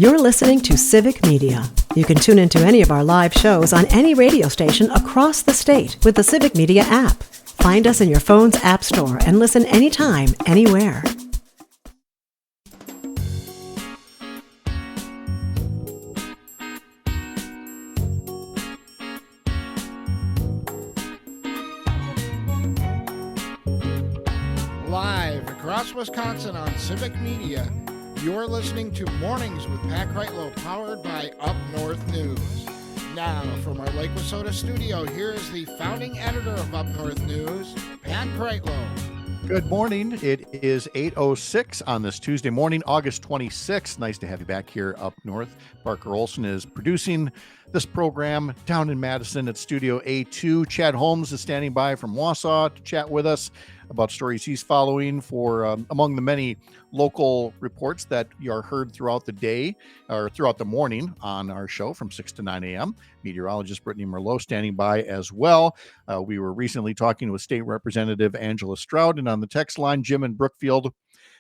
You're listening to Civic Media. You can tune into any of our live shows on any radio station across the state with the Civic Media app. Find us in your phone's app store and listen anytime, anywhere. Live across Wisconsin on Civic Media, you're listening to Mornings with Pat Kreitlow, powered by Up North News. Now, from our Lake Wissota studio, here is the founding editor of Up North News, Pat Kreitlow. Good morning. It is 8:06 on this Tuesday morning, August 26th. Nice to have you back here up north. Parker Olson is producing this program down in Madison at Studio A2. Chad Holmes is standing by from Wausau to chat with us about stories he's following for among the many local reports that are heard throughout the day or throughout the morning on our show from 6 to 9 a.m. Meteorologist Brittany Merlot standing by as well. We were recently talking with State Representative Angela Stroud, and on the text line, Jim in Brookfield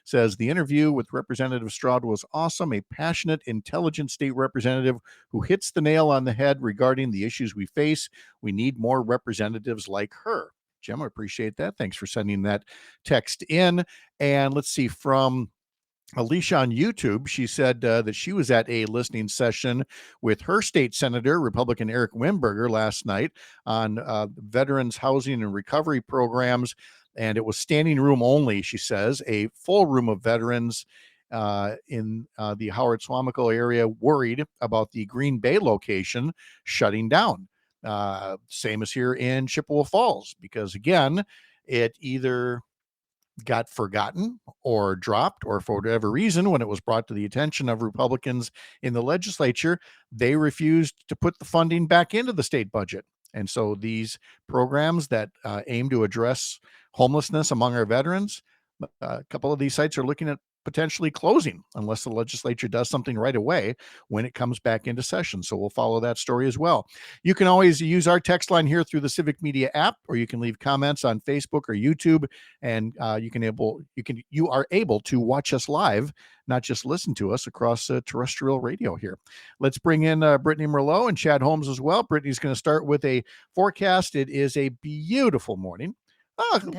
says the interview with Representative Stroud was awesome. A passionate, intelligent state representative who hits the nail on the head regarding the issues we face. We need more representatives like her. Jim, I appreciate that. Thanks for sending that text in. And let's see, from Alicia on YouTube, she said that she was at a listening session with her state senator, Republican Eric Wimberger, last night on veterans housing and recovery programs. And it was standing room only, she says, a full room of veterans in the Howard Swamico area worried about the Green Bay location shutting down. Same as here in Chippewa Falls, because again, it either got forgotten or dropped, or for whatever reason, when it was brought to the attention of Republicans in the legislature, they refused to put the funding back into the state budget. And so these programs that aim to address homelessness among our veterans, a couple of these sites are looking at potentially closing unless the legislature does something right away when it comes back into session. So we'll follow that story as well. You can always use our text line here through the Civic Media app, or you can leave comments on Facebook or YouTube, and you are able to watch us live, not just listen to us across terrestrial radio here. Let's bring in Brittany Merlot and Chad Holmes as well. Brittany's going to start with a forecast. It is a beautiful morning.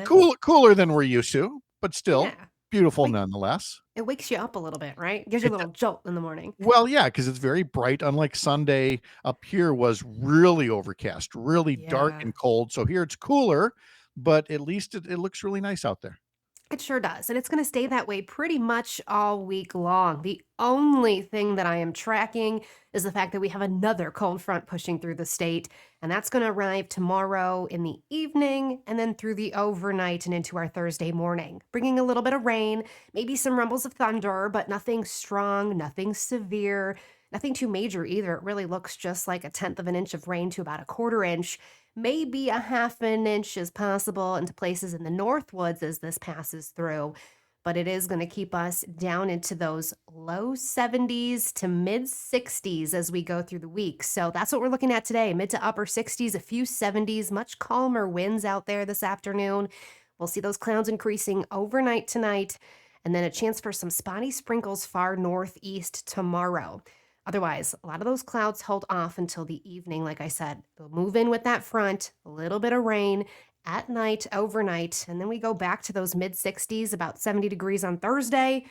Cooler than we're used to, but still. Yeah. Beautiful nonetheless. It wakes you up a little bit, right? Gives you a little jolt in the morning. Well, yeah, because it's very bright. Unlike Sunday, up here was really overcast, really dark and cold. So here it's cooler, but at least it looks really nice out there. It sure does. And it's going to stay that way pretty much all week long. The only thing that I am tracking is the fact that we have another cold front pushing through the state. And that's going to arrive tomorrow in the evening and then through the overnight and into our Thursday morning, bringing a little bit of rain, maybe some rumbles of thunder, but nothing strong, nothing severe, nothing too major either. It really looks just like 1/10 of an inch of rain to about 1/4 inch. Maybe 1/2 an inch is possible into places in the Northwoods as this passes through, but it is going to keep us down into those low 70s to mid 60s as we go through the week. So that's what we're looking at today, mid to upper 60s, a few 70s, much calmer winds out there this afternoon. We'll see those clouds increasing overnight tonight, and then a chance for some spotty sprinkles far northeast tomorrow. Otherwise, a lot of those clouds hold off until the evening. Like I said, they'll move in with that front, a little bit of rain at night, overnight, and then we go back to those mid 60s, about 70 degrees on Thursday.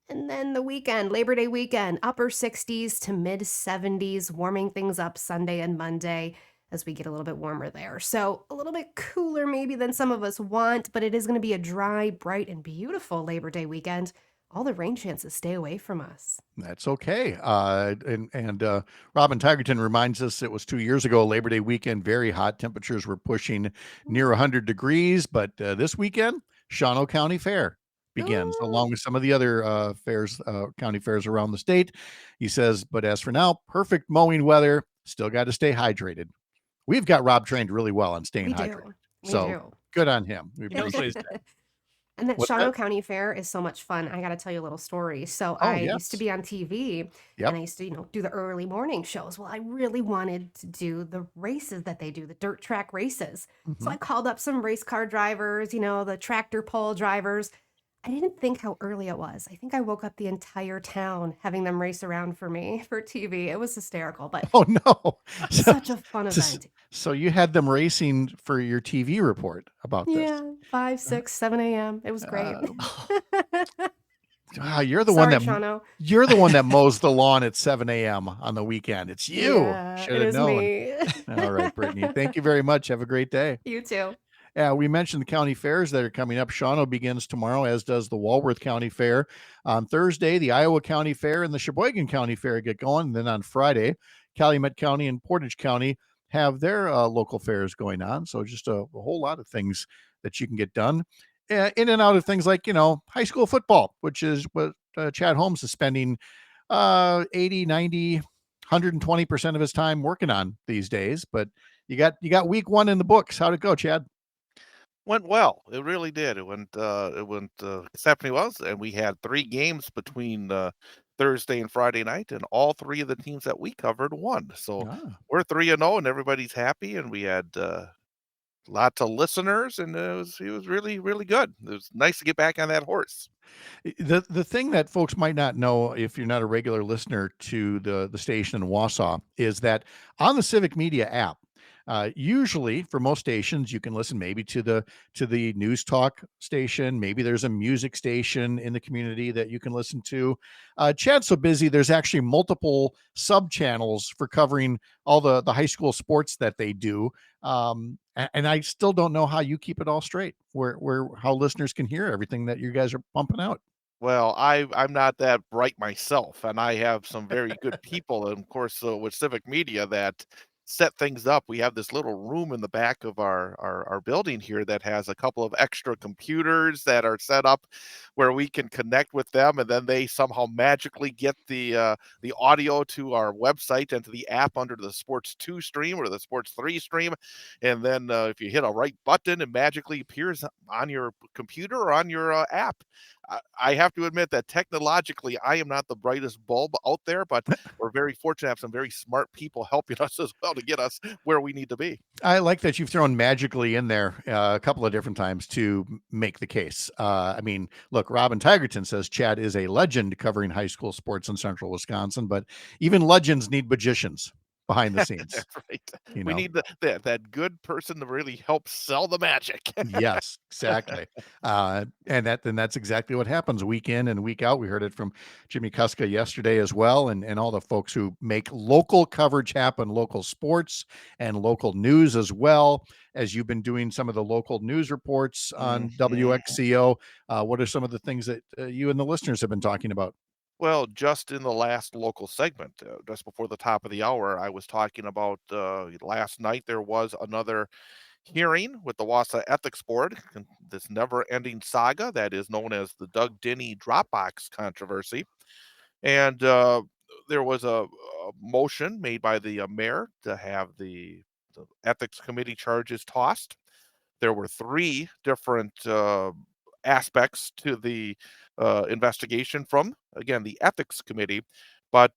And then the weekend, Labor Day weekend, upper 60s to mid 70s, warming things up Sunday and Monday as we get a little bit warmer there. So a little bit cooler maybe than some of us want, but it is going to be a dry, bright, and beautiful Labor Day weekend. All the rain chances stay away from us. That's okay. And Robin Tigerton reminds us it was 2 years ago, Labor Day weekend, very hot. Temperatures were pushing near 100 degrees. But this weekend, Shawano County Fair begins, along with some of the other county fairs around the state. He says, but as for now, perfect mowing weather. Still got to stay hydrated. We've got Rob trained really well on staying hydrated. So good on him. We appreciate that. And that Shawano County Fair is so much fun. I got to tell you a little story. So I used to be on TV and I used to, do the early morning shows. Well, I really wanted to do the races that they do, the dirt track races. So I called up some race car drivers, the tractor pull drivers. I didn't think how early it was. I think I woke up the entire town having them race around for me for TV. It was hysterical, but Oh no. So, such a fun so event. so you had them racing for your TV report about this. Yeah, 5, 6, 7 a.m. It was great. Uh, you're the one Sorry, that Shawno. mows the lawn at 7 a.m. on the weekend. It's you. Yeah, Should it have is known. me. All right, Brittany. Thank you very much. Have a great day. You too. Yeah, we mentioned the county fairs that are coming up. Shawano begins tomorrow, as does the Walworth County Fair. On Thursday, the Iowa County Fair and the Sheboygan County Fair get going. And then on Friday, Calumet County and Portage County have their local fairs going on. So just a whole lot of things that you can get done. In and out of things like, high school football, which is what Chad Holmes is spending 80, 90, 120% of his time working on these days. But you got week one in the books. How'd it go, Chad? Went well. It really did. It went exceptionally well, and we had 3 games between Thursday and Friday night, and all 3 of the teams that we covered won. So Ah. we're 3-0, and everybody's happy, and we had lots of listeners, and it was really, really good. It was nice to get back on that horse. The thing that folks might not know, if you're not a regular listener to the station in Wausau, is that on the Civic Media app, usually for most stations, you can listen maybe to the news talk station. Maybe there's a music station in the community that you can listen to. Chad's so busy, there's actually multiple sub channels for covering all the high school sports that they do. And I still don't know how you keep it all straight, where how listeners can hear everything that you guys are pumping out. Well, I'm not that bright myself, and I have some very good people, and of course, with Civic Media that set things up. We have this little room in the back of our building here that has a couple of extra computers that are set up where we can connect with them, and then they somehow magically get the audio to our website and to the app under the Sports 2 stream or the Sports 3 stream, and then if you hit a right button, it magically appears on your computer or on your app. I have to admit that technologically, I am not the brightest bulb out there, but we're very fortunate to have some very smart people helping us as well to get us where we need to be. I like that you've thrown magically in there a couple of different times to make the case. I mean, look, Robin Tigerton says Chad is a legend covering high school sports in central Wisconsin, but even legends need magicians behind the scenes. Right. You We know, need that good person to really help sell the magic. Yes, exactly. And that's exactly what happens week in and week out. We heard it from Jimmy Kuska yesterday as well, and all the folks who make local coverage happen, local sports and local news as well. As you've been doing some of the local news reports on Mhm. WXCO, what are some of the things that you and the listeners have been talking about? Well, just in the last local segment, just before the top of the hour, I was talking about last night there was another hearing with the Wausau Ethics Board, this never-ending saga that is known as the Doug Denny Dropbox controversy. And there was a motion made by the mayor to have the ethics committee charges tossed. There were 3 different aspects to the investigation from, again, the ethics committee, but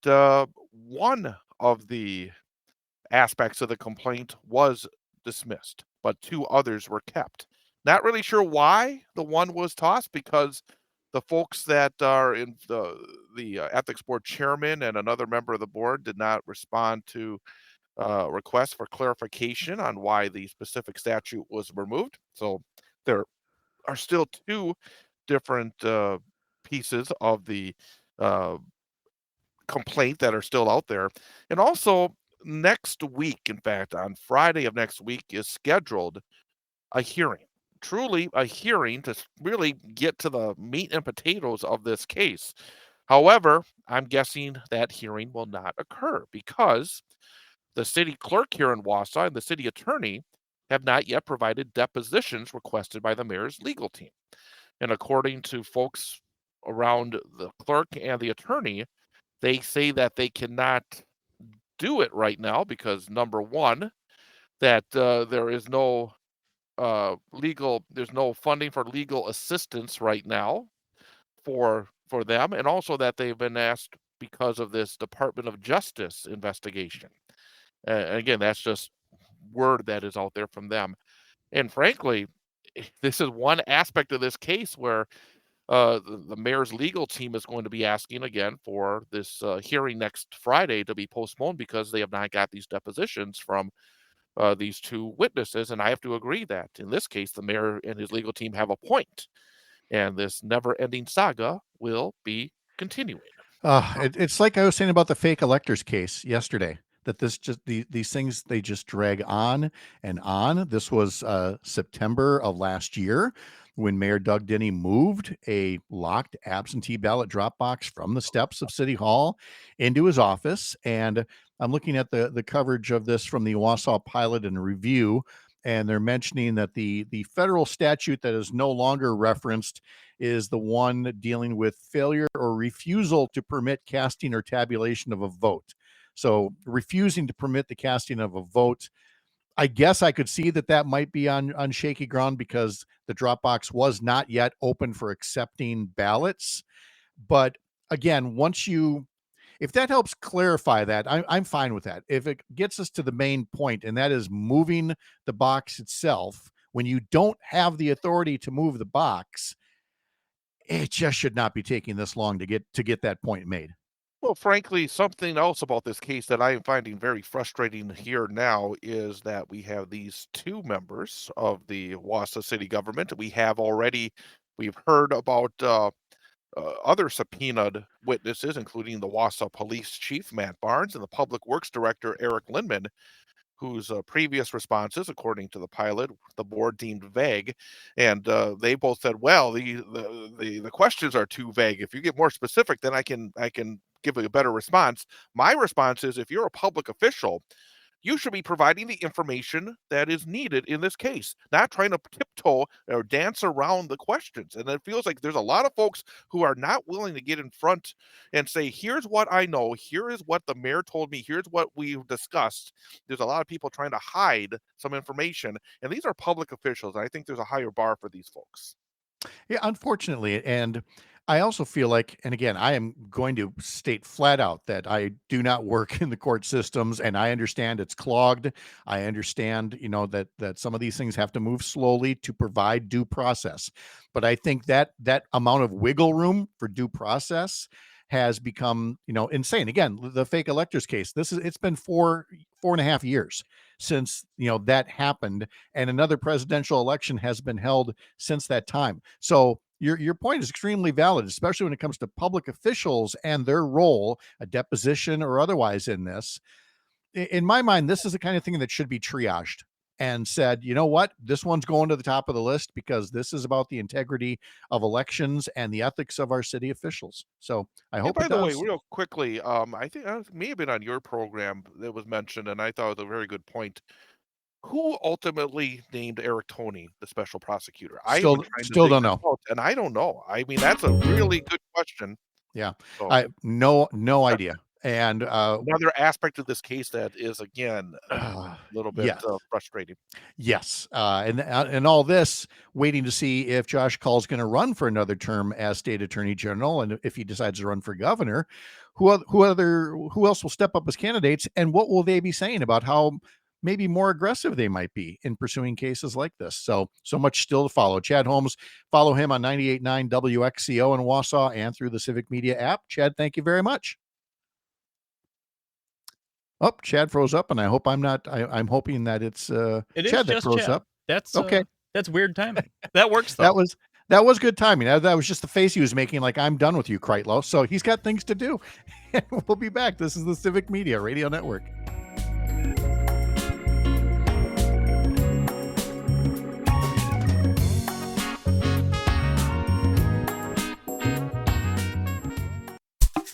one of the aspects of the complaint was dismissed, but 2 others were kept. Not really sure why the one was tossed because the folks that are in the ethics board chairman and another member of the board did not respond to requests for clarification on why the specific statute was removed. So there are still 2 different pieces of the uh, complaint that are still out there. And also, next week, in fact, on Friday of next week, is scheduled a hearing. Truly a hearing to really get to the meat and potatoes of this case. However, I'm guessing that hearing will not occur because the city clerk here in Wausau and the city attorney have not yet provided depositions requested by the mayor's legal team. And according to folks around the clerk and the attorney, they say that they cannot do it right now because number one, that there is no there's no funding for legal assistance right now for them, and also that they've been asked because of this Department of Justice investigation. Again, that's just word that is out there from them. And frankly, this is one aspect of this case where The mayor's legal team is going to be asking again for this hearing next Friday to be postponed because they have not got these depositions from these two witnesses. And I have to agree that in this case, the mayor and his legal team have a point, and this never ending saga will be continuing. It's like I was saying about the fake electors case yesterday. That these things, they just drag on and on. This was September of last year when Mayor Doug Denny moved a locked absentee ballot drop box from the steps of City Hall into his office. And I'm looking at the coverage of this from the Wausau Pilot and Review, and they're mentioning that the federal statute that is no longer referenced is the one dealing with failure or refusal to permit casting or tabulation of a vote. So refusing to permit the casting of a vote, I guess I could see that might be on shaky ground because the drop box was not yet open for accepting ballots. But again, if that helps clarify that, I'm fine with that. If it gets us to the main point, and that is moving the box itself, when you don't have the authority to move the box, it just should not be taking this long to get that point made. Well, frankly, something else about this case that I am finding very frustrating here now is that we have these two members of the Wausau city government. We've heard about other subpoenaed witnesses, including the Wausau police chief, Matt Barnes, and the public works director, Eric Lindman, whose previous responses, according to the pilot, the board deemed vague, and they both said, "Well, the questions are too vague. If you get more specific, then I can give a better response." My response is, if you're a public official, you should be providing the information that is needed in this case, not trying to tiptoe or dance around the questions. And it feels like there's a lot of folks who are not willing to get in front and say, here's what I know, here is what the mayor told me, here's what we've discussed. There's a lot of people trying to hide some information, and these are public officials. And I think there's a higher bar for these folks. Yeah, unfortunately. And I also feel like, and again, I am going to state flat out that I do not work in the court systems, and I understand it's clogged. I understand, that some of these things have to move slowly to provide due process. But I think that amount of wiggle room for due process has become, insane. Again, the fake electors case, it's been 4.5 years since, that happened, and another presidential election has been held since that time. So your point is extremely valid, especially when it comes to public officials and their role, a deposition or otherwise in this. In my mind, this is the kind of thing that should be triaged and said, you know what, this one's going to the top of the list because this is about the integrity of elections and the ethics of our city officials. So I Yeah, hope by it the way, does. real quickly, I think it may have been on your program that was mentioned, and I thought it was a very good point. Who ultimately named Eric Toney the special prosecutor? I have been trying to Still dig don't this know. out, and I don't know. I mean, that's a really good question. Yeah. So, I no idea. And another aspect of this case that is, again, a little bit yes. frustrating. Yes, and all this waiting to see if Josh Cull's going to run for another term as state attorney general, and if he decides to run for governor, who else will step up as candidates, and what will they be saying about how maybe more aggressive they might be in pursuing cases like this? So much still to follow. Chad Holmes, follow him on 98.9 WXCO in Wausau and through the Civic Media app. Chad, thank you very much. Oh, Chad froze up, and I hope I'm hoping that it's It is Chad that just froze Chad. up. That's Okay. that's weird timing. That works though. That was good timing. That was just the face he was making, like, I'm done with you, Kreitlow. So he's got things to do. And we'll be back. This is the Civic Media Radio Network.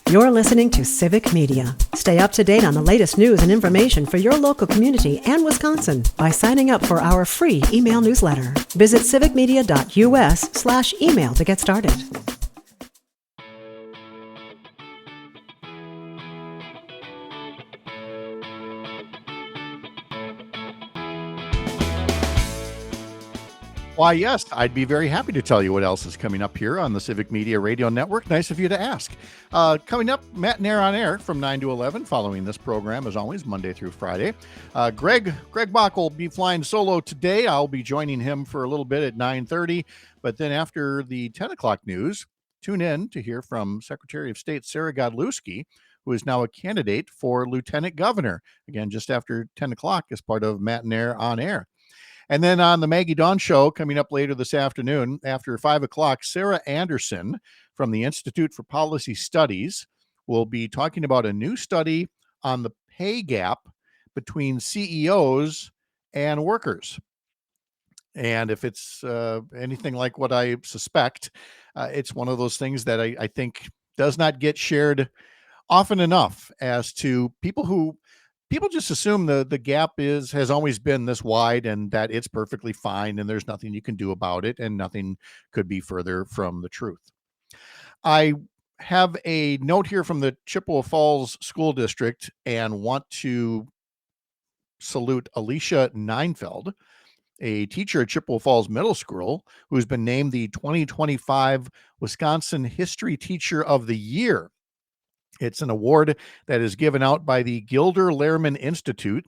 You're listening to Civic Media. Stay up to date on the latest news and information for your local community and Wisconsin by signing up for our free email newsletter. Visit civicmedia.us/email to get started. Why, yes, I'd be very happy to tell you what else is coming up here on the Civic Media Radio Network. Nice of you to ask. Coming up, Matt and Air on Air from 9 to 11, following this program, as always, Monday through Friday. Greg Bach will be flying solo today. I'll be joining him for a little bit at 9:30. But then after the 10 o'clock news, tune in to hear from Secretary of State Sarah Godlewski, who is now a candidate for Lieutenant Governor. Again, just after 10 o'clock as part of Matt and Air on Air. And then on the Maggie Dawn Show, coming up later this afternoon, after 5 o'clock, Sarah Anderson from the Institute for Policy Studies will be talking about a new study on the pay gap between CEOs and workers. And if it's anything like what I suspect, it's one of those things that I think does not get shared often enough as to people just assume the gap has always been this wide and that it's perfectly fine and there's nothing you can do about it and nothing could be further from the truth. I have a note here from the Chippewa Falls School District and want to salute Alicia Neinfeld, a teacher at Chippewa Falls Middle School, who's been named the 2025 Wisconsin History Teacher of the Year. It's an award that is given out by the Gilder Lehrman Institute,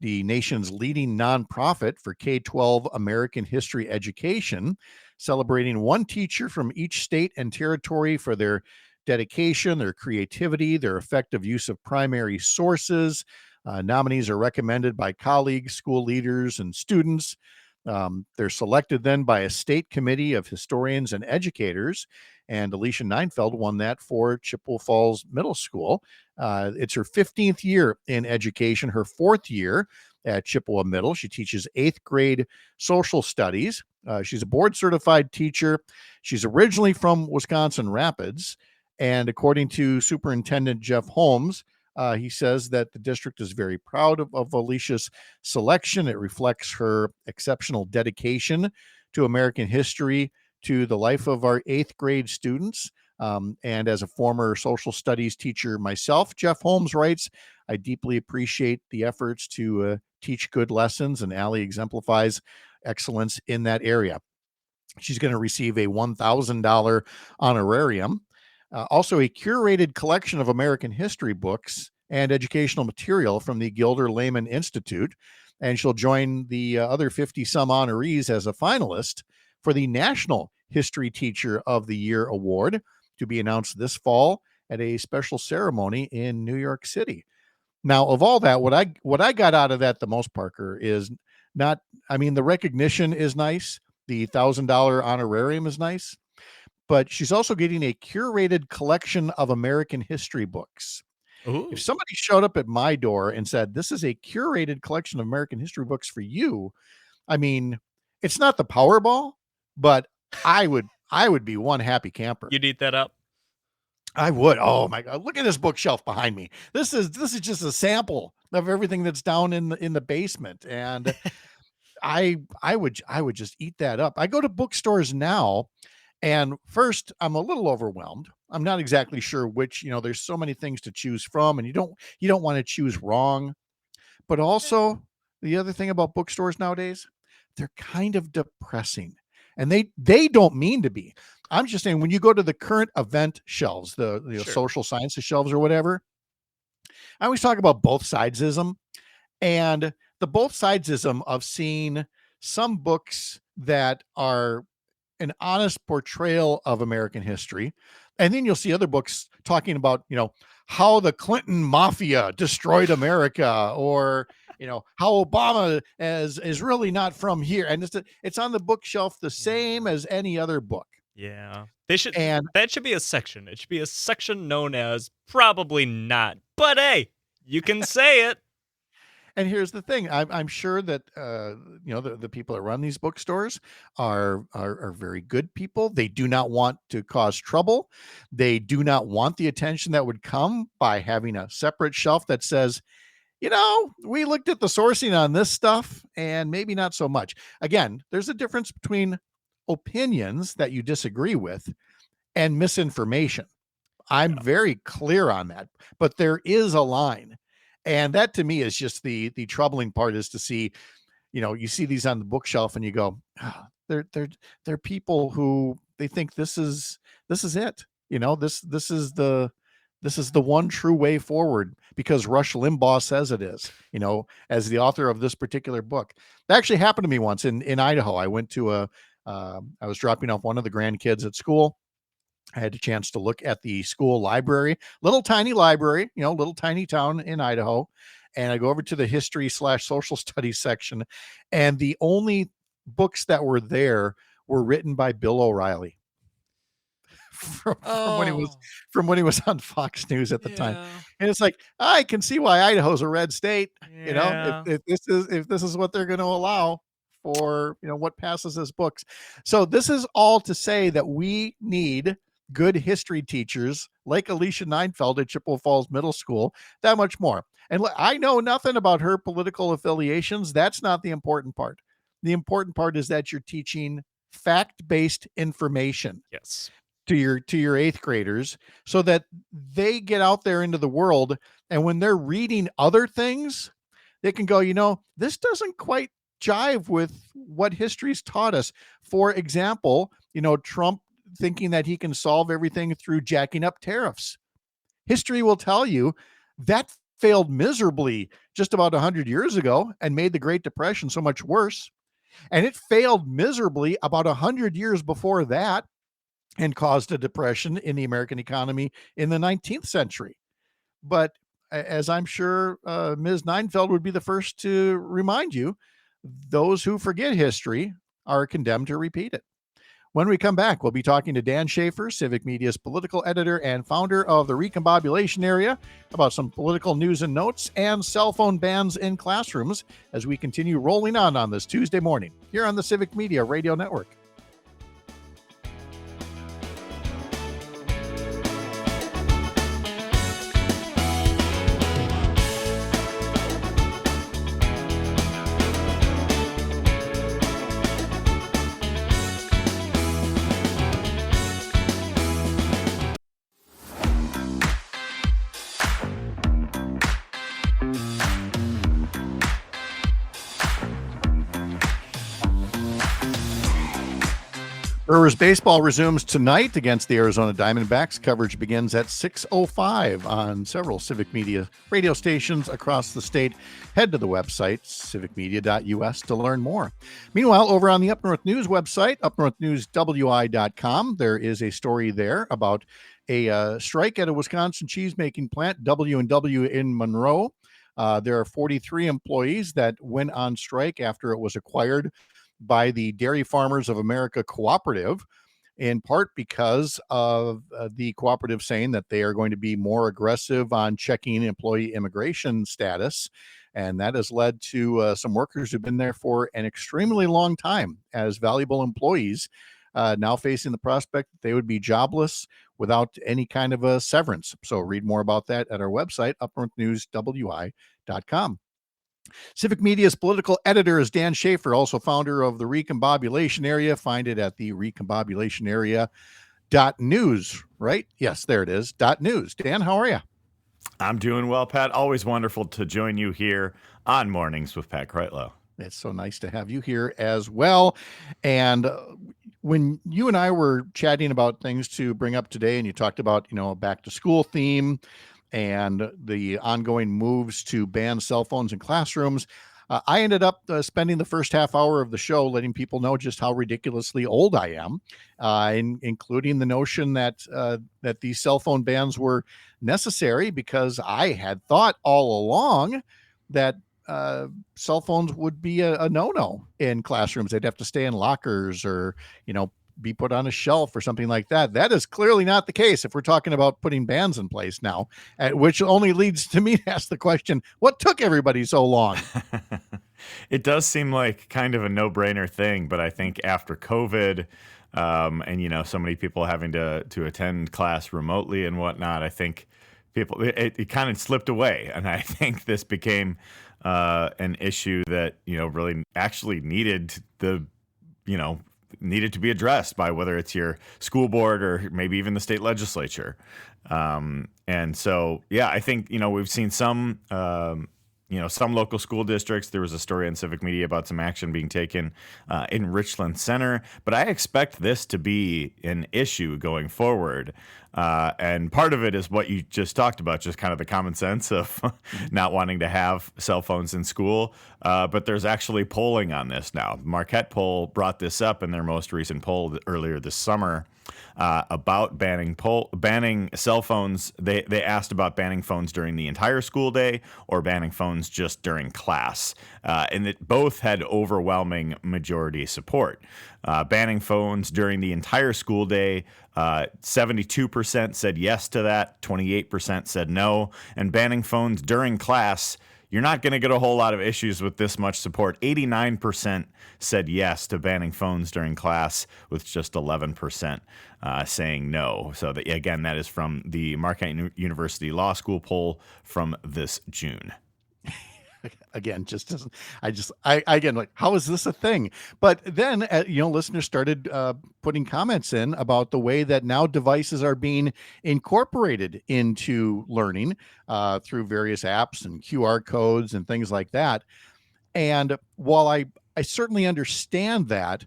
the nation's leading nonprofit for K-12 American history education, celebrating one teacher from each state and territory for their dedication, their creativity, their effective use of primary sources. Nominees are recommended by colleagues, school leaders, and students. They're selected then by a state committee of historians and educators, and Alicia Neinfeld won that for Chippewa Falls Middle School. It's her 15th year in education, her 4th year at Chippewa Middle. She teaches 8th grade social studies. She's a board-certified teacher. She's originally from Wisconsin Rapids, and according to Superintendent Jeff Holmes, he says that the district is very proud of Alicia's selection. It reflects her exceptional dedication to American history, to the life of our 8th grade students. And as a former social studies teacher myself, Jeff Holmes writes, I deeply appreciate the efforts to teach good lessons, and Allie exemplifies excellence in that area. She's going to receive a $1,000 honorarium. Also, a curated collection of American history books and educational material from the Gilder Lehrman Institute. And she'll join the other 50-some honorees as a finalist for the National History Teacher of the Year Award, to be announced this fall at a special ceremony in New York City. Now, of all that, what I got out of that the most, Parker, is not, I mean, the recognition is nice. The $1,000 honorarium is nice. But she's also getting a curated collection of American history books. Ooh. If somebody showed up at my door and said, this is a curated collection of American history books for you, I mean, it's not the Powerball, but I would be one happy camper. You'd eat that up? I would. Oh my God. Look at this bookshelf behind me. This is just a sample of everything that's down in the basement. And I would just eat that up. I go to bookstores now, and first I'm a little overwhelmed. I'm not exactly sure which, there's so many things to choose from, and you don't want to choose wrong. But also, the other thing about bookstores nowadays, they're kind of depressing. And they don't mean to be. I'm just saying, when you go to the current event shelves, the Sure. social sciences shelves or whatever, I always talk about both sidesism, and the both sidesism of seeing some books that are an honest portrayal of American history. And then you'll see other books talking about, how the Clinton mafia destroyed America, or, how Obama is really not from here. And it's on the bookshelf the same as any other book. Yeah. And that should be a section. It should be a section known as probably not. But hey, you can say it. And here's the thing. I'm sure that the people that run these bookstores are very good people. They do not want to cause trouble. They do not want the attention that would come by having a separate shelf that says, we looked at the sourcing on this stuff and maybe not so much. Again, there's a difference between opinions that you disagree with and misinformation. I'm very clear on that, but there is a line. And that to me is just the troubling part, is to see, you see these on the bookshelf and you go, They're they're people who they think this is it. This is the one true way forward because Rush Limbaugh says it is, as the author of this particular book. That actually happened to me once in Idaho. I went to I was dropping off one of the grandkids at school. I had a chance to look at the school library, little tiny library, little tiny town in Idaho. And I go over to the history/social studies section, and the only books that were there were written by Bill O'Reilly from when he was Oh, from when he was on Fox News at the time. yeah. And it's like, I can see why Idaho's a red state, Yeah. if this is what they're going to allow for, what passes as books. So this is all to say that we need good history teachers like Alicia Neinfeld at Chippewa Falls Middle School, that much more. And I know nothing about her political affiliations. That's not the important part. The important part is that you're teaching fact-based information Yes. to your eighth graders so that they get out there into the world, and when they're reading other things, they can go, this doesn't quite jive with what history's taught us. For example, Trump thinking that he can solve everything through jacking up tariffs. History will tell you that failed miserably just about 100 years ago and made the Great Depression so much worse. And it failed miserably about 100 years before that and caused a depression in the American economy in the 19th century. But as I'm sure Ms. Neinfeld would be the first to remind you, those who forget history are condemned to repeat it. When we come back, we'll be talking to Dan Shafer, Civic Media's political editor and founder of the Recombobulation Area, about some political news and notes and cell phone bans in classrooms as we continue rolling on this Tuesday morning here on the Civic Media Radio Network. Brewers baseball resumes tonight against the Arizona Diamondbacks. Coverage begins at 6:05 on several Civic Media radio stations across the state. Head to the website, civicmedia.us, to learn more. Meanwhile, over on the Up North News website, upnorthnewswi.com, there is a story there about a strike at a Wisconsin cheese-making plant, W&W in Monroe. There are 43 employees that went on strike after it was acquired by the Dairy Farmers of America Cooperative, in part because of the cooperative saying that they are going to be more aggressive on checking employee immigration status. And that has led to some workers who've been there for an extremely long time as valuable employees now facing the prospect that they would be jobless without any kind of a severance. So read more about that at our website, upnorthnewswi.com. Civic Media's political editor is Dan Shafer, also founder of the Recombobulation Area. Find it at the recombobulationarea.news, right? Yes, there it is, .news. Dan, how are you? I'm doing well, Pat. Always wonderful to join you here on Mornings with Pat Kreitlow. It's so nice to have you here as well. And when you and I were chatting about things to bring up today, and you talked about, a back to school theme and the ongoing moves to ban cell phones in classrooms, I ended up spending the first half hour of the show letting people know just how ridiculously old I am, including the notion that that these cell phone bans were necessary because I had thought all along that cell phones would be a no-no in classrooms. They'd have to stay in lockers or, be put on a shelf or something like that. That is clearly not the case if we're talking about putting bans in place now, which only leads to me to ask the question, what took everybody so long? It does seem like kind of a no-brainer thing, but I think after COVID and, so many people having to attend class remotely and whatnot, I think it kind of slipped away. And I think this became an issue that, really actually needed to be addressed by whether it's your school board or maybe even the state legislature. And so, yeah, I think, we've seen some, some local school districts, there was a story in Civic Media about some action being taken in Richland Center. But I expect this to be an issue going forward. And part of it is what you just talked about, just kind of the common sense of not wanting to have cell phones in school. But there's actually polling on this now. Marquette poll brought this up in their most recent poll earlier this summer about banning cell phones. They asked about banning phones during the entire school day or banning phones just during class. And it both had overwhelming majority support. Banning phones during the entire school day, 72% said yes to that, 28% said no. And banning phones during class, you're not going to get a whole lot of issues with this much support. 89% said yes to banning phones during class, with just 11% saying no. So again, that is from the Marquette University Law School poll from this June. Again, just doesn't. Again, like, how is this a thing? But then, listeners started putting comments in about the way that now devices are being incorporated into learning through various apps and QR codes and things like that. And while I certainly understand that,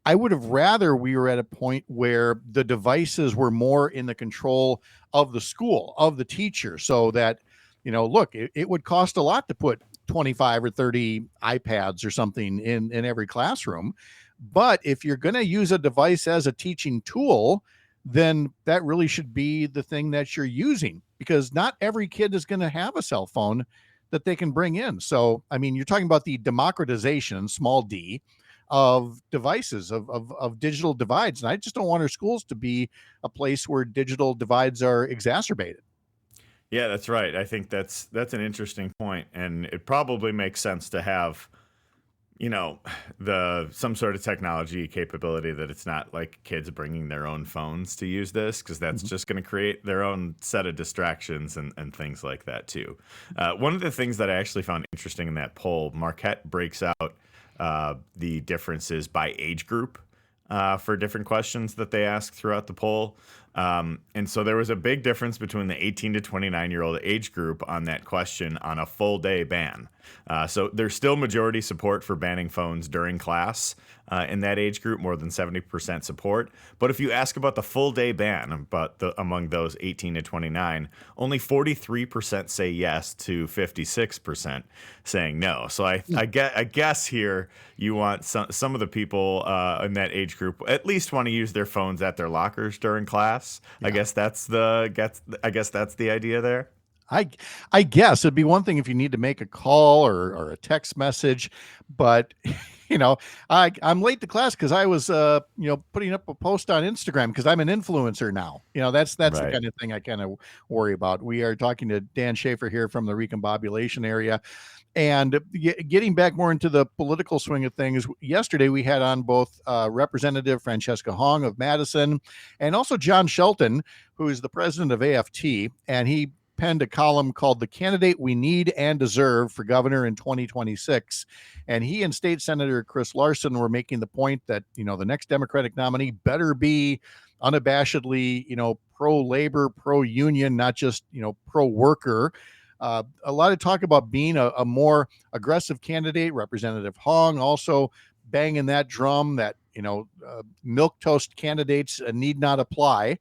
I would have rather we were at a point where the devices were more in the control of the school, of the teacher, so that, look, it would cost a lot to put 25 or 30 iPads or something in every classroom. But if you're going to use a device as a teaching tool, then that really should be the thing that you're using, because not every kid is going to have a cell phone that they can bring in. So, I mean, you're talking about the democratization, small d, of devices, of digital divides. And I just don't want our schools to be a place where digital divides are exacerbated. Yeah, that's right. I think that's an interesting point, and it probably makes sense to have, some sort of technology capability that it's not like kids bringing their own phones to use this, because that's just going to create their own set of distractions and things like that too. One of the things that I actually found interesting in that poll, Marquette breaks out the differences by age group for different questions that they ask throughout the poll. And so there was a big difference between the 18 to 29-year-old age group on that question on a full day ban. So there's still majority support for banning phones during class in that age group, more than 70% support. But if you ask about the full day ban, among those 18 to 29, only 43% say yes to 56% saying no. So I guess here you want some of the people in that age group at least want to use their phones at their lockers during class. Yeah. I guess that's the idea there. I guess it'd be one thing if you need to make a call or a text message, but I'm late to class because I was putting up a post on Instagram because I'm an influencer now. That's right. The kind of thing I kind of worry about. We are talking to Dan Shafer here from the recombobulation area. And getting back more into the political swing of things, yesterday we had on both Representative Francesca Hong of Madison and also John Shelton, who is the president of AFT, and he penned a column called "The Candidate We Need and Deserve for Governor in 2026." And he and State Senator Chris Larson were making the point that, the next Democratic nominee better be unabashedly, pro-labor, pro-union, not just, pro-worker. A lot of talk about being a more aggressive candidate. Representative Hong also banging that drum that, milquetoast candidates need not apply.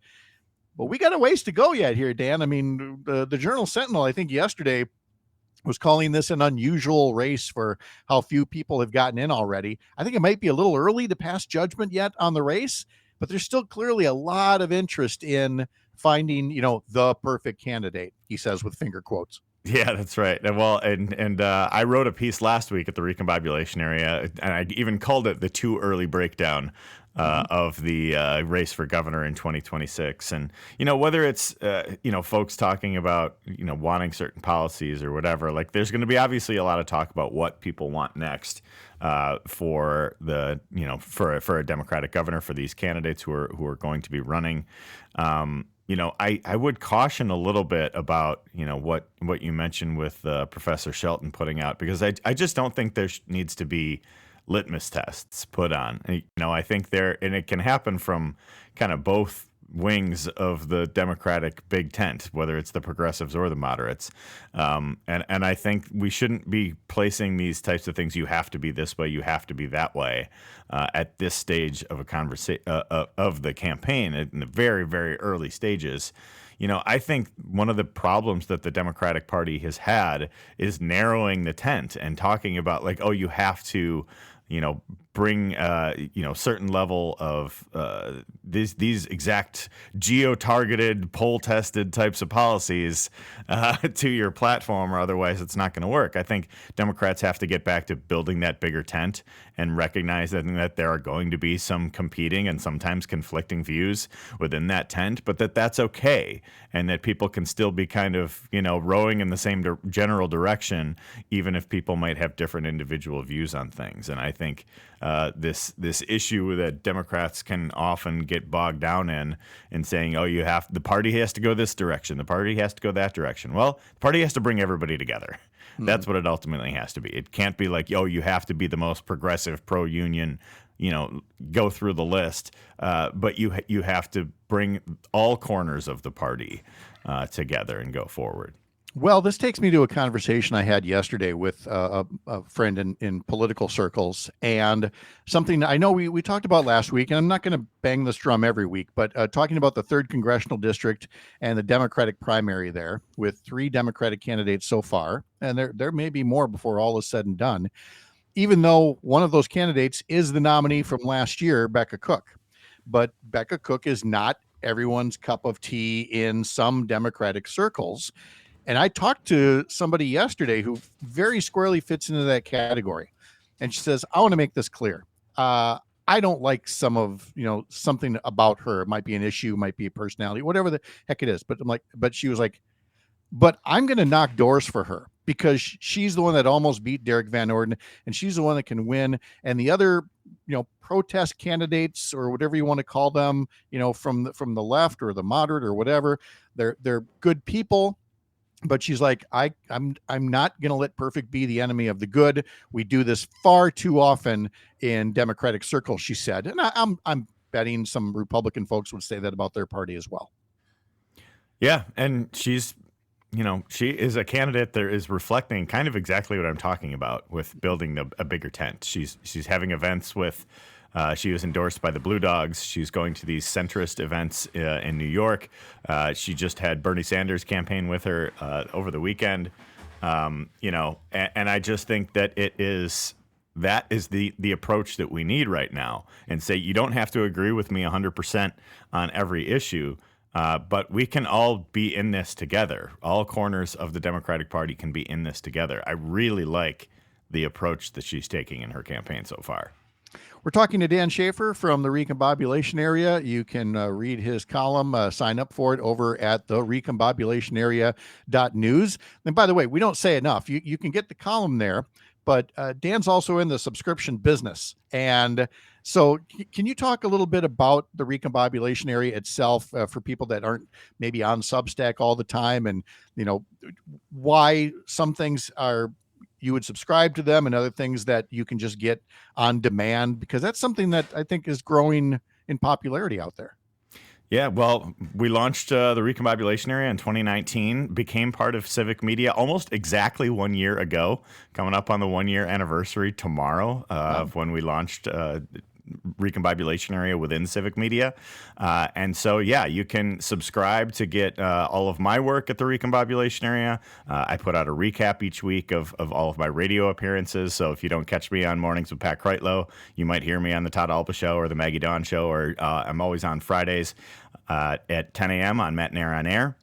But we got a ways to go yet here, Dan. I mean, the Journal Sentinel, I think yesterday, was calling this an unusual race for how few people have gotten in already. I think it might be a little early to pass judgment yet on the race, but there's still clearly a lot of interest in finding, the perfect candidate, he says with finger quotes. Yeah, that's right. Well, and I wrote a piece last week at the recombobulation area, and I even called it the too early breakdown of the race for governor in 2026. And, whether it's, folks talking about, wanting certain policies or whatever, like there's going to be obviously a lot of talk about what people want next for the, for a Democratic governor, for these candidates who are going to be running. I would caution a little bit about, what you mentioned with Professor Shelton putting out, because I just don't think there needs to be litmus tests put on. I think and it can happen from kind of both wings of the Democratic big tent, whether it's the progressives or the moderates. And I think we shouldn't be placing these types of things. You have to be this way. You have to be that way at this stage of a conversation of the campaign in the very, very early stages. I think one of the problems that the Democratic Party has had is narrowing the tent and talking about like, oh, you have to, bring certain level of these exact geo-targeted, poll-tested types of policies to your platform, or otherwise it's not going to work. I think Democrats have to get back to building that bigger tent and recognize that there are going to be some competing and sometimes conflicting views within that tent, but that's okay, and that people can still be kind of rowing in the same general direction, even if people might have different individual views on things. And I think this issue that Democrats can often get bogged down in saying, oh, the party has to go this direction, the party has to go that direction. Well, the party has to bring everybody together. That's what it ultimately has to be. It can't be like, oh, you have to be the most progressive, pro-union, go through the list. But you have to bring all corners of the party together and go forward. Well, this takes me to a conversation I had yesterday with a friend in political circles, and something I know we talked about last week, and I'm not going to bang this drum every week, but talking about the 3rd Congressional District and the Democratic primary there with 3 Democratic candidates so far, and there may be more before all is said and done, even though one of those candidates is the nominee from last year, Becca Cook. But Becca Cook is not everyone's cup of tea in some Democratic circles. And I talked to somebody yesterday who very squarely fits into that category. And she says, I want to make this clear. I don't like something about her. It might be an issue, might be a personality, whatever the heck it is. But she was like, but I'm going to knock doors for her because she's the one that almost beat Derek Van Orden, and she's the one that can win. And the other, protest candidates or whatever you want to call them, from the left or the moderate or whatever, they're good people. But she's like, I'm not going to let perfect be the enemy of the good. We do this far too often in Democratic circles, she said. And I'm betting some Republican folks would say that about their party as well. Yeah, and she's, she is a candidate that is reflecting kind of exactly what I'm talking about with building a bigger tent. She's having events with. She was endorsed by the Blue Dogs. She's going to these centrist events in New York. She just had Bernie Sanders campaign with her over the weekend. And I just think that that is the approach that we need right now. And say you don't have to agree with me 100% on every issue, but we can all be in this together. All corners of the Democratic Party can be in this together. I really like the approach that she's taking in her campaign so far. We're talking to Dan Shafer from the Recombobulation Area. You can read his column, sign up for it over at the recombobulationarea.news. And by the way, we don't say enough. You can get the column there, but Dan's also in the subscription business. And so can you talk a little bit about the Recombobulation Area itself for people that aren't maybe on Substack all the time, and, why some things you would subscribe to them and other things that you can just get on demand, because that's something that I think is growing in popularity out there. Yeah, well, we launched the Recombobulation Area in 2019, became part of Civic Media almost exactly 1 year ago, coming up on the 1 year anniversary tomorrow of when we launched Recombobulation Area within Civic Media. And so, yeah, you can subscribe to get all of my work at the Recombobulation Area. I put out a recap each week of all of my radio appearances. So if you don't catch me on Mornings with Pat Kreitlow, you might hear me on the Todd Alba Show or the Maggie Dawn Show, or I'm always on Fridays at 10 a.m. on Matt Nair on Air.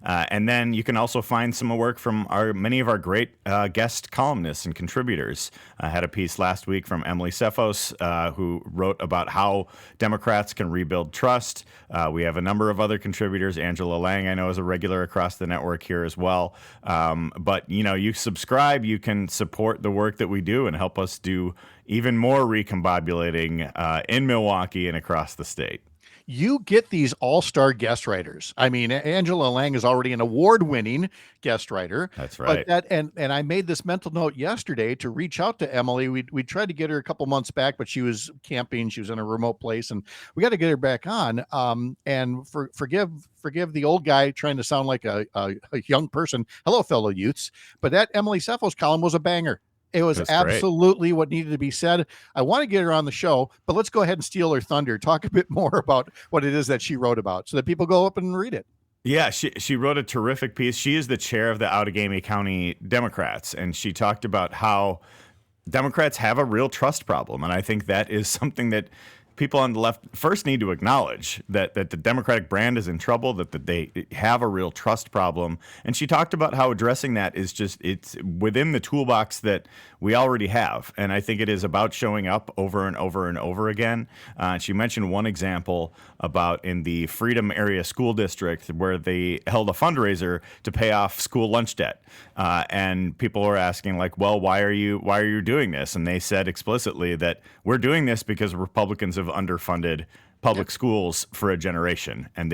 And then you can also find some work from many of our great guest columnists and contributors. I had a piece last week from Emily Cephos, who wrote about how Democrats can rebuild trust. We have a number of other contributors. Angela Lang, I know, is a regular across the network here as well. But, you subscribe, you can support the work that we do and help us do even more recombobulating in Milwaukee and across the state. you get these all-star guest writers. I mean, Angela Lang is already an award-winning guest writer. That's right. But and I made this mental note yesterday to reach out to Emily. We tried to get her a couple months back, but she was camping. She was in a remote place, and we got to get her back on. And forgive the old guy trying to sound like a young person. Hello, fellow youths. But that Emily Sefos column was a banger. It was absolutely what needed to be said. I want to get her on the show, but let's go ahead and steal her thunder. Talk a bit more about what it is that she wrote about so that people go up and read it. Yeah, she wrote a terrific piece. She is the chair of the Outagamie County Democrats, and she talked about how Democrats have a real trust problem. And I think that is something that people on the left first need to acknowledge, that the Democratic brand is in trouble, that they have a real trust problem. And she talked about how addressing that is it's within the toolbox that we already have. And I think it is about showing up over and over and over again. She mentioned one example about in the Freedom Area School District where they held a fundraiser to pay off school lunch debt. And people were asking, like, well, why are you doing this? And they said explicitly that we're doing this because Republicans have underfunded public schools for a generation, and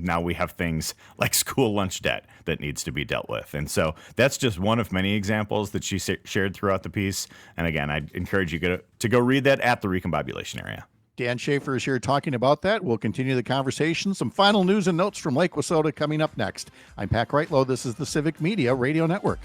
now we have things like school lunch debt that needs to be dealt with. And so that's just one of many examples that she shared throughout the piece. And again, I'd encourage you to go read that at the Recombobulation area. Dan Shafer is here talking about that. We'll continue the conversation. Some final news and notes from Lake Wissota coming up next. I'm Pat Kreitlow. This is the Civic Media Radio Network.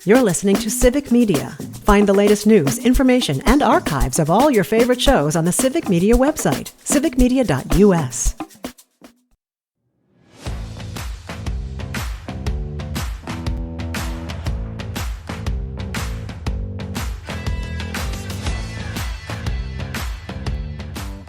You're listening to Civic Media. Find the latest news, information, and archives of all your favorite shows on the Civic Media website, civicmedia.us.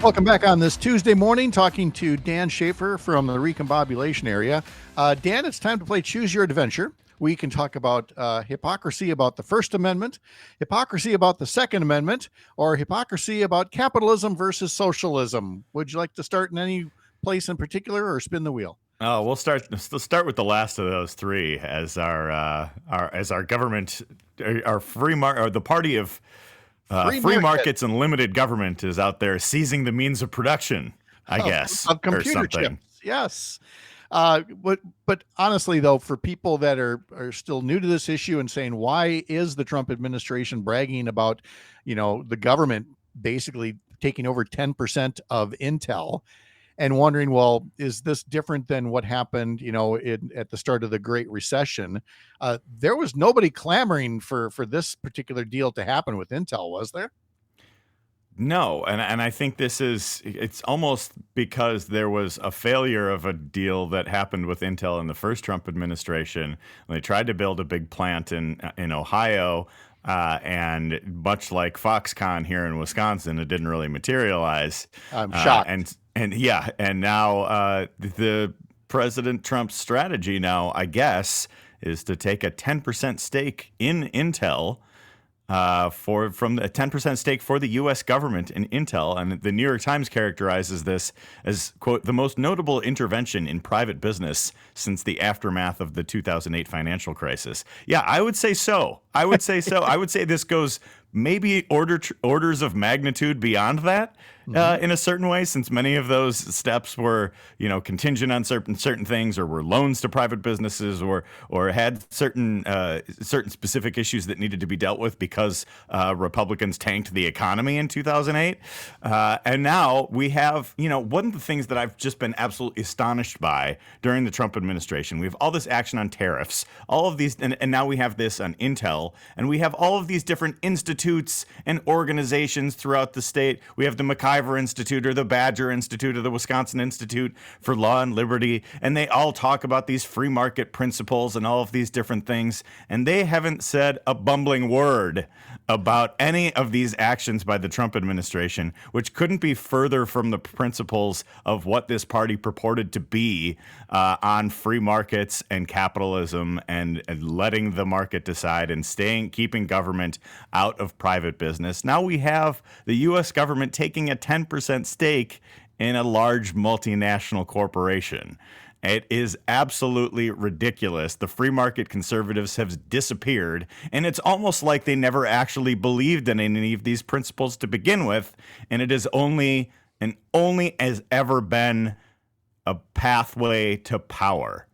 Welcome back on this Tuesday morning, talking to Dan Shafer from the Recombobulation area. Dan, it's time to play Choose Your Adventure. We can talk about hypocrisy about the First Amendment, hypocrisy about the Second Amendment, or hypocrisy about capitalism versus socialism. Would you like to start in any place in particular, or spin the wheel? Oh, let's start with the last of those three as our government, our the party of free markets and limited government is out there seizing the means of production, I guess, of computer chips. Yes. But honestly, though, for people that are still new to this issue and saying, why is the Trump administration bragging about, the government basically taking over 10% of Intel, and wondering, well, is this different than what happened, at the start of the Great Recession? There was nobody clamoring for this particular deal to happen with Intel, was there? No, and I think it's almost because there was a failure of a deal that happened with Intel in the first Trump administration. They tried to build a big plant in Ohio, and much like Foxconn here in Wisconsin, it didn't really materialize. I'm shocked. And now the President Trump's strategy now, I guess, is to take a 10% stake in Intel. From a 10% stake for the U.S. government in Intel. And the New York Times characterizes this as, quote, the most notable intervention in private business since the aftermath of the 2008 financial crisis. Yeah, I would say so. I would say this goes maybe orders of magnitude beyond that in a certain way, since many of those steps were, contingent on certain things, or were loans to private businesses, or had certain specific issues that needed to be dealt with because Republicans tanked the economy in 2008. And now we have, one of the things that I've just been absolutely astonished by during the Trump administration, we have all this action on tariffs, all of these, and now we have this on Intel, and we have all of these different institutes and organizations throughout the state. We have the McIver Institute, or the Badger Institute, or the Wisconsin Institute for Law and Liberty, and they all talk about these free market principles and all of these different things, and they haven't said a bumbling word about any of these actions by the Trump administration, which couldn't be further from the principles of what this party purported to be on free markets and capitalism, and letting the market decide, and keeping government out of private business. Now we have the U.S. government taking a 10% stake in a large multinational corporation. It is absolutely ridiculous. The free market conservatives have disappeared, and it's almost like they never actually believed in any of these principles to begin with, and it is only has ever been a pathway to power.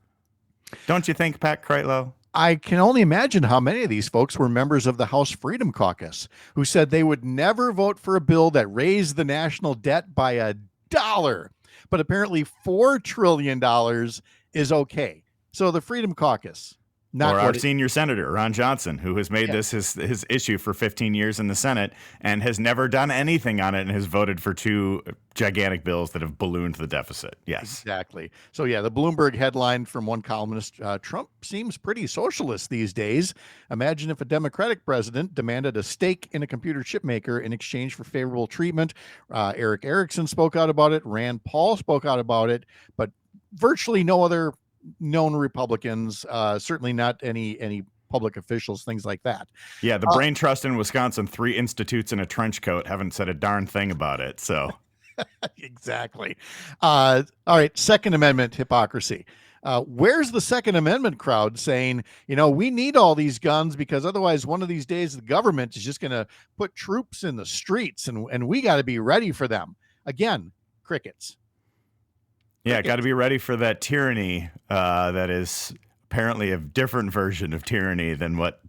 Don't you think, Pat Kreitlow? I can only imagine how many of these folks were members of the House Freedom Caucus who said they would never vote for a bill that raised the national debt by $1. But apparently $4 trillion is okay. So the Freedom Caucus, not or our senior senator, Ron Johnson, who has made this his issue for 15 years in the Senate and has never done anything on it and has voted for 2 gigantic bills that have ballooned the deficit. Yes, exactly. So yeah, the Bloomberg headline from one columnist, Trump seems pretty socialist these days. Imagine if a Democratic president demanded a stake in a computer chip maker in exchange for favorable treatment. Eric Erickson spoke out about it. Rand Paul spoke out about it, but virtually no other known Republicans, certainly not any public officials, things like that. Yeah, the Brain Trust in Wisconsin, 3 institutes in a trench coat, haven't said a darn thing about it. So exactly. All right, Second Amendment hypocrisy. Where's the Second Amendment crowd saying, we need all these guns because otherwise one of these days the government is just going to put troops in the streets and we got to be ready for them? Again, crickets. Yeah, got to be ready for that tyranny that is apparently a different version of tyranny than what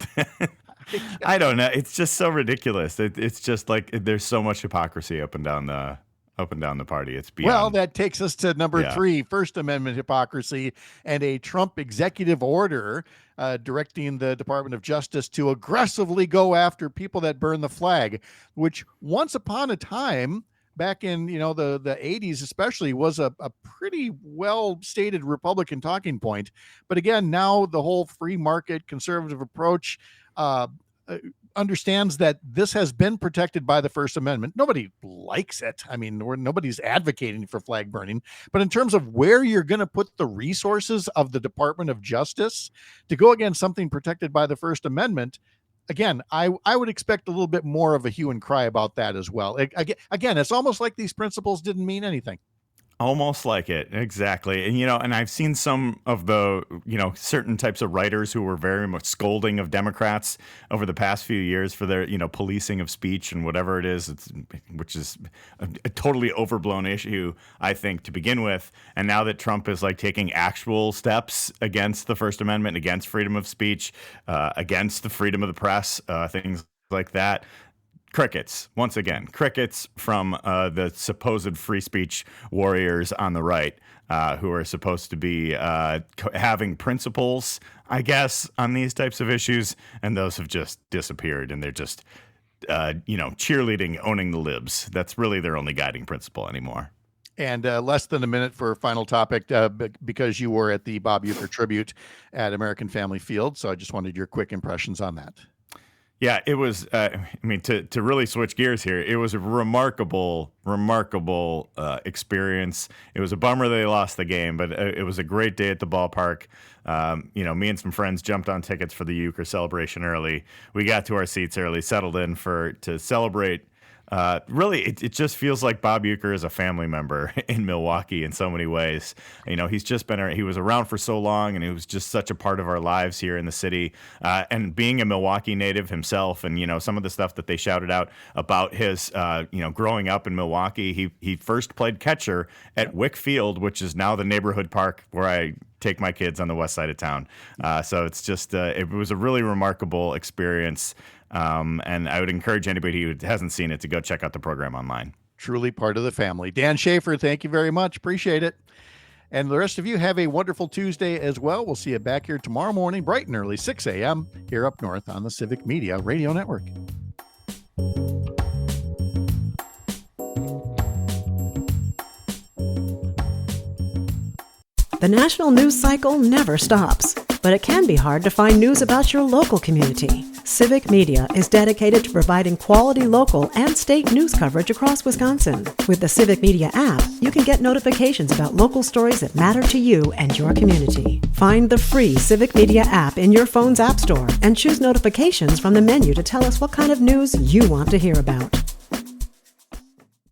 I don't know. It's just so ridiculous. It's just like there's so much hypocrisy up and down the party. It's beyond. Well, that takes us to number 3, First Amendment hypocrisy, and a Trump executive order directing the Department of Justice to aggressively go after people that burn the flag, which once upon a time, back in the 80s especially, was a pretty well stated Republican talking point. But again, now the whole free market conservative approach understands that this has been protected by the First Amendment. Nobody likes it. I mean, nobody's advocating for flag burning, but in terms of where you're going to put the resources of the Department of Justice to go against something protected by the First Amendment, again, I would expect a little bit more of a hue and cry about that as well. Again, it's almost like these principles didn't mean anything. Almost like it. Exactly. And, and I've seen some of the, certain types of writers who were very much scolding of Democrats over the past few years for their, policing of speech and whatever it is, which is a totally overblown issue, I think, to begin with. And now that Trump is like taking actual steps against the First Amendment, against freedom of speech, against the freedom of the press, things like that. Crickets, once again, crickets from the supposed free speech warriors on the right who are supposed to be having principles, I guess, on these types of issues. And those have just disappeared. And they're just, cheerleading, owning the libs. That's really their only guiding principle anymore. And less than a minute for a final topic, because you were at the Bob Uecker tribute at American Family Field. So I just wanted your quick impressions on that. Yeah, it was, to really switch gears here, it was a remarkable experience. It was a bummer they lost the game, but it was a great day at the ballpark. Me and some friends jumped on tickets for the Uecker celebration early. We got to our seats early, settled in to celebrate. Really, it just feels like Bob Uecker is a family member in Milwaukee in so many ways. He's just he was around for so long, and he was just such a part of our lives here in the city. And being a Milwaukee native himself, and some of the stuff that they shouted out about his, growing up in Milwaukee. He first played catcher at Wick Field, which is now the neighborhood park where I take my kids on the west side of town. So it's just it was a really remarkable experience. And I would encourage anybody who hasn't seen it to go check out the program online. Truly part of the family. Dan Shafer, thank you very much. Appreciate it. And the rest of you have a wonderful Tuesday as well. We'll see you back here tomorrow morning, bright and early, 6 a.m. here up north on the Civic Media Radio Network. The national news cycle never stops, but it can be hard to find news about your local community. Civic Media is dedicated to providing quality local and state news coverage across Wisconsin. With the Civic Media app, you can get notifications about local stories that matter to you and your community. Find the free Civic Media app in your phone's app store and choose notifications from the menu to tell us what kind of news you want to hear about.